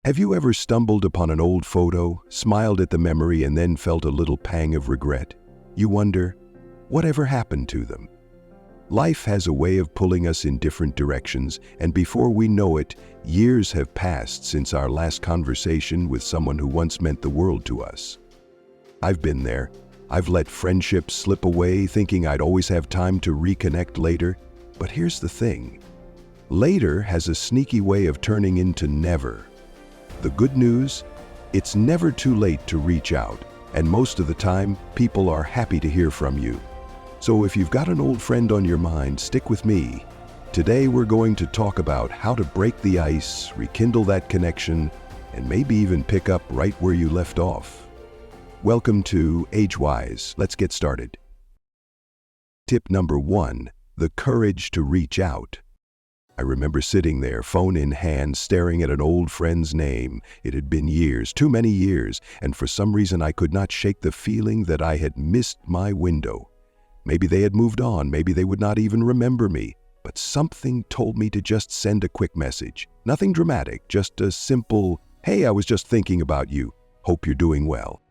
Have you ever stumbled upon an old photo, smiled at the memory, and then felt a little pang of regret? You wonder, whatever happened to them? Life has a way of pulling us in different directions, and before we know it, years have passed since our last conversation with someone who once meant the world to us. I've been there. I've let friendships slip away, thinking I'd always have time to reconnect later. But here's the thing. Later has a sneaky way of turning into never. The good news? It's never too late to reach out, and most of the time, people are happy to hear from you. So if you've got an old friend on your mind, stick with me. Today we're going to talk about how to break the ice, rekindle that connection, and maybe even pick up right where you left off. Welcome to AgeWise. Let's get started. Tip number 1, the courage to reach out. I remember sitting there, phone in hand, staring at an old friend's name. It had been years, too many years, and for some reason I could not shake the feeling that I had missed my window. Maybe they had moved on, maybe they would not even remember me, but something told me to just send a quick message. Nothing dramatic, just a simple, "Hey, I was just thinking about you. Hope you're doing well."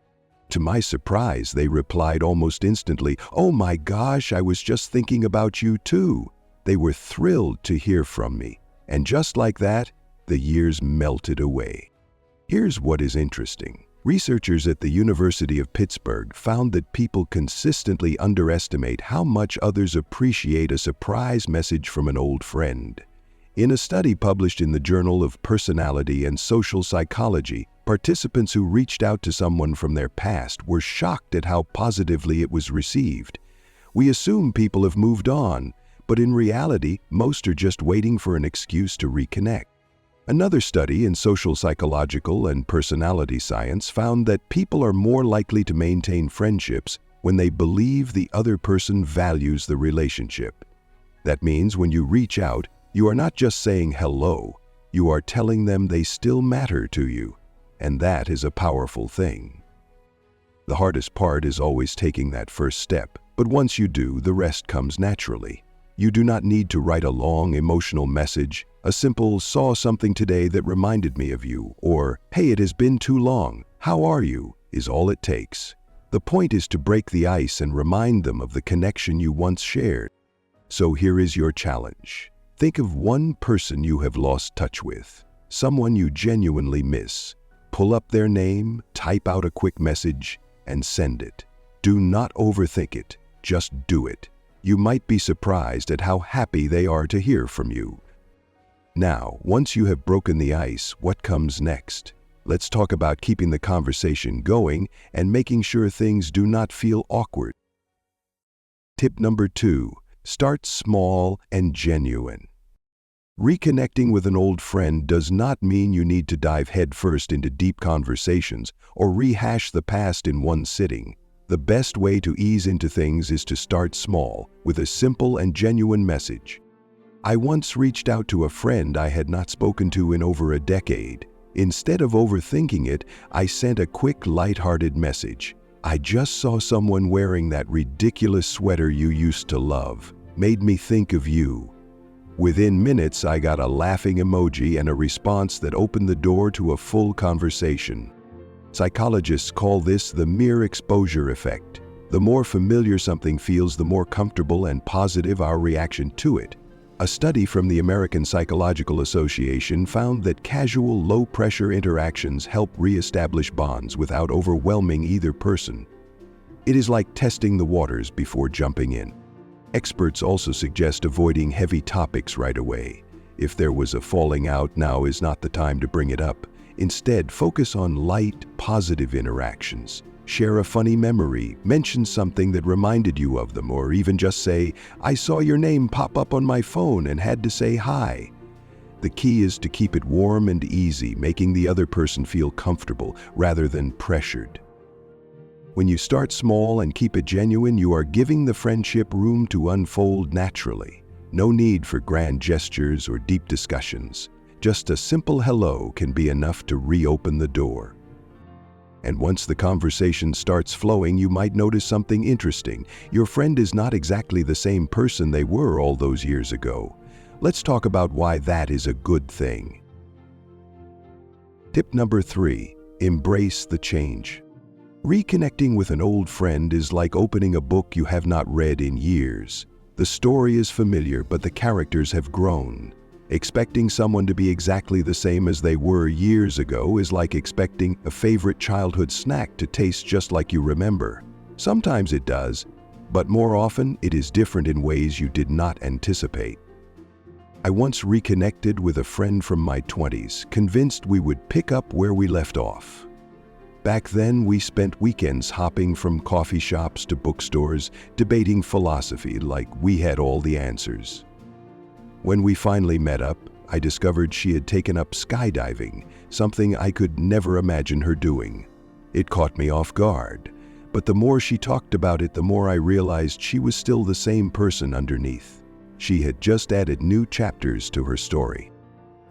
To my surprise, they replied almost instantly, "Oh my gosh, I was just thinking about you too." They were thrilled to hear from me, and just like that, the years melted away. Here's what is interesting. Researchers at the University of Pittsburgh found that people consistently underestimate how much others appreciate a surprise message from an old friend. In a study published in the Journal of Personality and Social Psychology, participants who reached out to someone from their past were shocked at how positively it was received. We assume people have moved on, but in reality, most are just waiting for an excuse to reconnect. Another study in social psychological and personality science found that people are more likely to maintain friendships when they believe the other person values the relationship. That means when you reach out, you are not just saying hello, you are telling them they still matter to you, and that is a powerful thing. The hardest part is always taking that first step, but once you do, the rest comes naturally. You do not need to write a long, emotional message. A simple, "saw something today that reminded me of you," or "hey, it has been too long, how are you?" is all it takes. The point is to break the ice and remind them of the connection you once shared. So here is your challenge. Think of one person you have lost touch with, someone you genuinely miss. Pull up their name, type out a quick message, and send it. Do not overthink it, just do it. You might be surprised at how happy they are to hear from you. Now, once you have broken the ice, what comes next? Let's talk about keeping the conversation going and making sure things do not feel awkward. Tip number 2, start small and genuine. Reconnecting with an old friend does not mean you need to dive headfirst into deep conversations or rehash the past in one sitting. The best way to ease into things is to start small, with a simple and genuine message. I once reached out to a friend I had not spoken to in over a decade. Instead of overthinking it, I sent a quick, lighthearted message. "I just saw someone wearing that ridiculous sweater you used to love. Made me think of you." Within minutes, I got a laughing emoji and a response that opened the door to a full conversation. Psychologists call this the mere exposure effect. The more familiar something feels, the more comfortable and positive our reaction to it. A study from the American Psychological Association found that casual, low-pressure interactions help re-establish bonds without overwhelming either person. It is like testing the waters before jumping in. Experts also suggest avoiding heavy topics right away. If there was a falling out, now is not the time to bring it up. Instead, focus on light, positive interactions. Share a funny memory, mention something that reminded you of them, or even just say, "I saw your name pop up on my phone and had to say hi." The key is to keep it warm and easy, making the other person feel comfortable rather than pressured. When you start small and keep it genuine, you are giving the friendship room to unfold naturally. No need for grand gestures or deep discussions. Just a simple hello can be enough to reopen the door. And once the conversation starts flowing, you might notice something interesting. Your friend is not exactly the same person they were all those years ago. Let's talk about why that is a good thing. Tip number 3, embrace the change. Reconnecting with an old friend is like opening a book you have not read in years. The story is familiar, but the characters have grown. Expecting someone to be exactly the same as they were years ago is like expecting a favorite childhood snack to taste just like you remember. Sometimes it does, but more often it is different in ways you did not anticipate. I once reconnected with a friend from my 20s, convinced we would pick up where we left off. Back then, we spent weekends hopping from coffee shops to bookstores, debating philosophy like we had all the answers. When we finally met up, I discovered she had taken up skydiving, something I could never imagine her doing. It caught me off guard, but the more she talked about it, the more I realized she was still the same person underneath. She had just added new chapters to her story.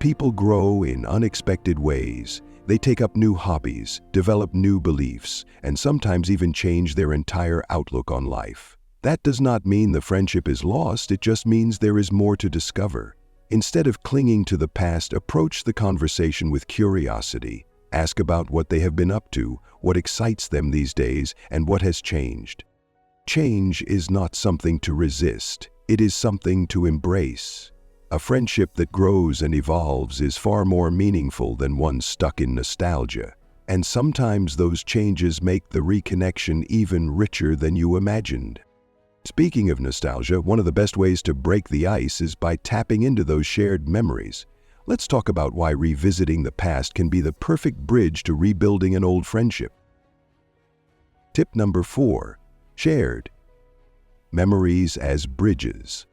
People grow in unexpected ways. They take up new hobbies, develop new beliefs, and sometimes even change their entire outlook on life. That does not mean the friendship is lost, it just means there is more to discover. Instead of clinging to the past, approach the conversation with curiosity. Ask about what they have been up to, what excites them these days, and what has changed. Change is not something to resist, it is something to embrace. A friendship that grows and evolves is far more meaningful than one stuck in nostalgia. And sometimes those changes make the reconnection even richer than you imagined. Speaking of nostalgia, one of the best ways to break the ice is by tapping into those shared memories. Let's talk about why revisiting the past can be the perfect bridge to rebuilding an old friendship. Tip number 4, shared memories as bridges.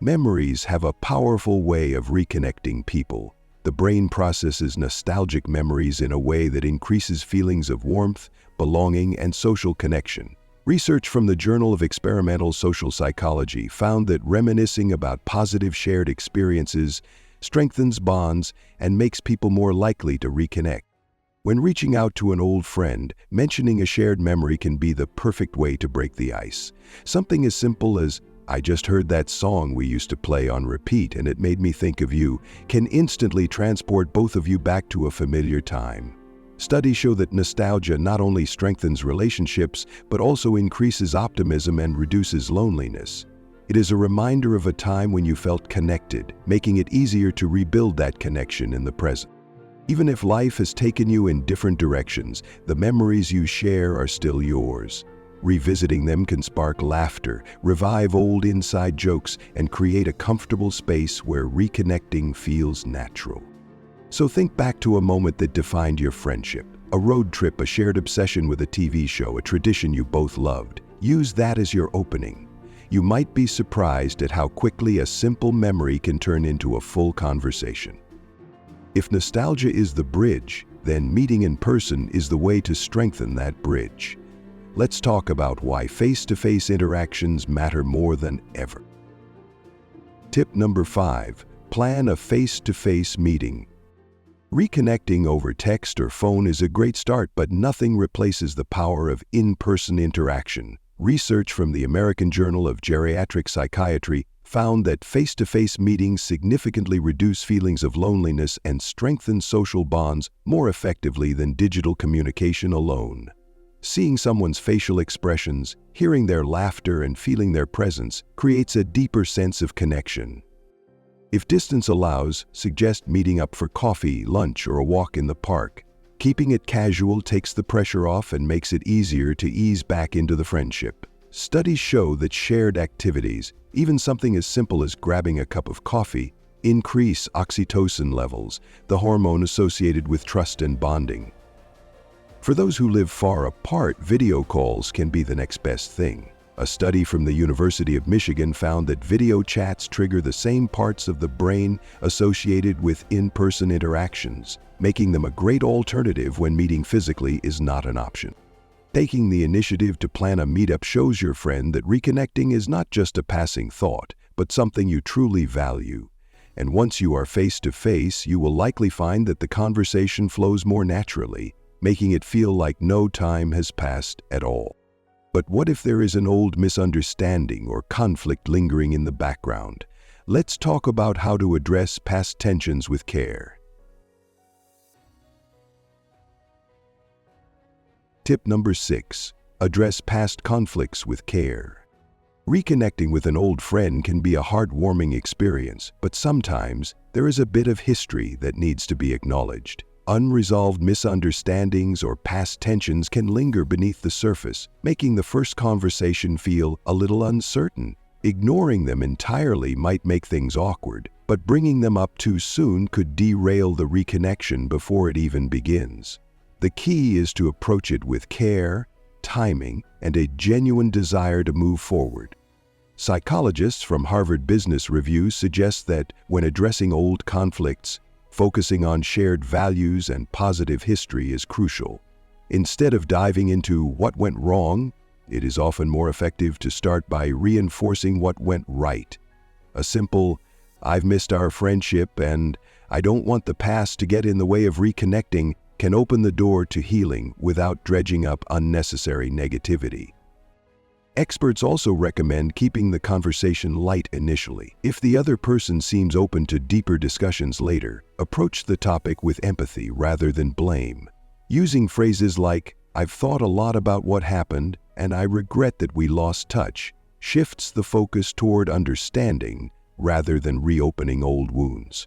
Memories have a powerful way of reconnecting people. The brain processes nostalgic memories in a way that increases feelings of warmth, belonging, and social connection. Research from the Journal of Experimental Social Psychology found that reminiscing about positive shared experiences strengthens bonds and makes people more likely to reconnect. When reaching out to an old friend, mentioning a shared memory can be the perfect way to break the ice. Something as simple as, "I just heard that song we used to play on repeat and it made me think of you," can instantly transport both of you back to a familiar time. Studies show that nostalgia not only strengthens relationships, but also increases optimism and reduces loneliness. It is a reminder of a time when you felt connected, making it easier to rebuild that connection in the present. Even if life has taken you in different directions, the memories you share are still yours. Revisiting them can spark laughter, revive old inside jokes, and create a comfortable space where reconnecting feels natural. So think back to a moment that defined your friendship. A road trip, a shared obsession with a TV show, a tradition you both loved. Use that as your opening. You might be surprised at how quickly a simple memory can turn into a full conversation. If nostalgia is the bridge, then meeting in person is the way to strengthen that bridge. Let's talk about why face-to-face interactions matter more than ever. Tip number 5, plan a face-to-face meeting. Reconnecting over text or phone is a great start, but nothing replaces the power of in-person interaction. Research from the American Journal of Geriatric Psychiatry found that face-to-face meetings significantly reduce feelings of loneliness and strengthen social bonds more effectively than digital communication alone. Seeing someone's facial expressions, hearing their laughter, and feeling their presence creates a deeper sense of connection. If distance allows, suggest meeting up for coffee, lunch, or a walk in the park. Keeping it casual takes the pressure off and makes it easier to ease back into the friendship. Studies show that shared activities, even something as simple as grabbing a cup of coffee, increase oxytocin levels, the hormone associated with trust and bonding. For those who live far apart, video calls can be the next best thing. A study from the University of Michigan found that video chats trigger the same parts of the brain associated with in-person interactions, making them a great alternative when meeting physically is not an option. Taking the initiative to plan a meetup shows your friend that reconnecting is not just a passing thought, but something you truly value. And once you are face-to-face, you will likely find that the conversation flows more naturally, making it feel like no time has passed at all. But what if there is an old misunderstanding or conflict lingering in the background? Let's talk about how to address past tensions with care. Tip number 6. Address past conflicts with care. Reconnecting with an old friend can be a heartwarming experience, but sometimes there is a bit of history that needs to be acknowledged. Unresolved misunderstandings or past tensions can linger beneath the surface, making the first conversation feel a little uncertain. Ignoring them entirely might make things awkward, but bringing them up too soon could derail the reconnection before it even begins. The key is to approach it with care, timing, and a genuine desire to move forward. Psychologists from Harvard Business Review suggest that when addressing old conflicts, focusing on shared values and positive history is crucial. Instead of diving into what went wrong, it is often more effective to start by reinforcing what went right. A simple, "I've missed our friendship and I don't want the past to get in the way of reconnecting," can open the door to healing without dredging up unnecessary negativity. Experts also recommend keeping the conversation light initially. If the other person seems open to deeper discussions later, approach the topic with empathy rather than blame. Using phrases like, "I've thought a lot about what happened, and I regret that we lost touch," shifts the focus toward understanding rather than reopening old wounds.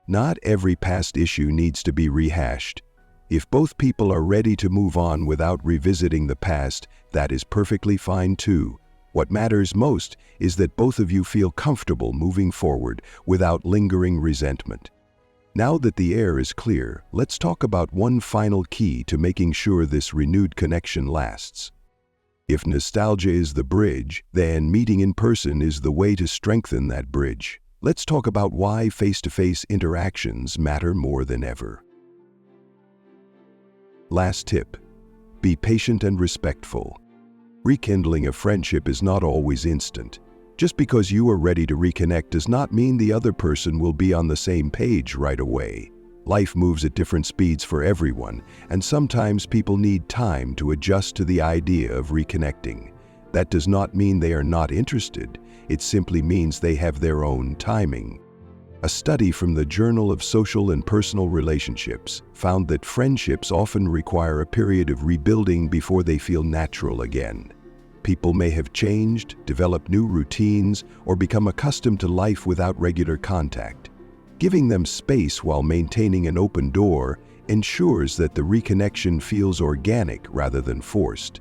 Not every past issue needs to be rehashed. If both people are ready to move on without revisiting the past, that is perfectly fine too. What matters most is that both of you feel comfortable moving forward without lingering resentment. Now that the air is clear, let's talk about one final key to making sure this renewed connection lasts. If nostalgia is the bridge, then meeting in person is the way to strengthen that bridge. Let's talk about why face-to-face interactions matter more than ever. Last tip: be patient and respectful. Rekindling a friendship is not always instant. Just because you are ready to reconnect does not mean the other person will be on the same page right away. Life moves at different speeds for everyone, and sometimes people need time to adjust to the idea of reconnecting. That does not mean they are not interested. It simply means they have their own timing. A study from the Journal of Social and Personal Relationships found that friendships often require a period of rebuilding before they feel natural again. People may have changed, developed new routines, or become accustomed to life without regular contact. Giving them space while maintaining an open door ensures that the reconnection feels organic rather than forced.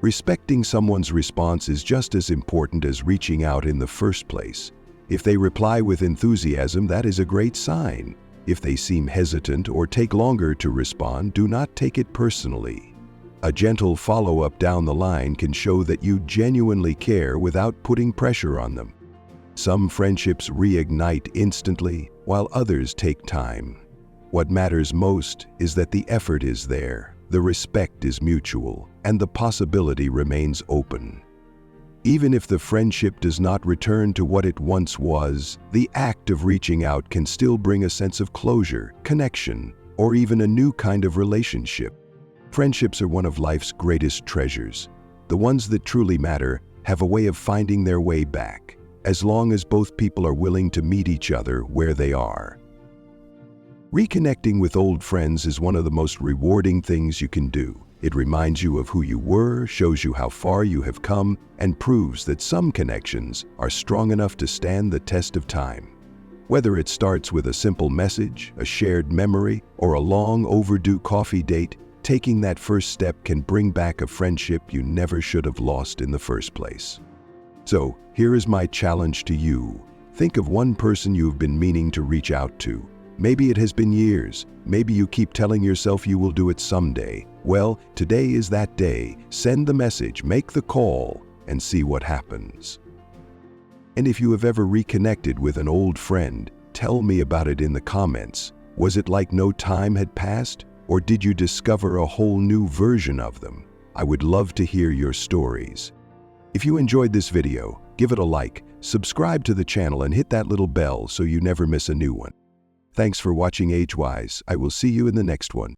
Respecting someone's response is just as important as reaching out in the first place. If they reply with enthusiasm, that is a great sign. If they seem hesitant or take longer to respond, do not take it personally. A gentle follow-up down the line can show that you genuinely care without putting pressure on them. Some friendships reignite instantly, while others take time. What matters most is that the effort is there, the respect is mutual, and the possibility remains open. Even if the friendship does not return to what it once was, the act of reaching out can still bring a sense of closure, connection, or even a new kind of relationship. Friendships are one of life's greatest treasures. The ones that truly matter have a way of finding their way back, as long as both people are willing to meet each other where they are. Reconnecting with old friends is one of the most rewarding things you can do. It reminds you of who you were, shows you how far you have come, and proves that some connections are strong enough to stand the test of time. Whether it starts with a simple message, a shared memory, or a long overdue coffee date, taking that first step can bring back a friendship you never should have lost in the first place. So, here is my challenge to you. Think of one person you've been meaning to reach out to. Maybe it has been years. Maybe you keep telling yourself you will do it someday. Well, today is that day. Send the message, make the call, and see what happens. And if you have ever reconnected with an old friend, tell me about it in the comments. Was it like no time had passed? Or did you discover a whole new version of them? I would love to hear your stories. If you enjoyed this video, give it a like, subscribe to the channel, and hit that little bell so you never miss a new one. Thanks for watching AgeWise. I will see you in the next one.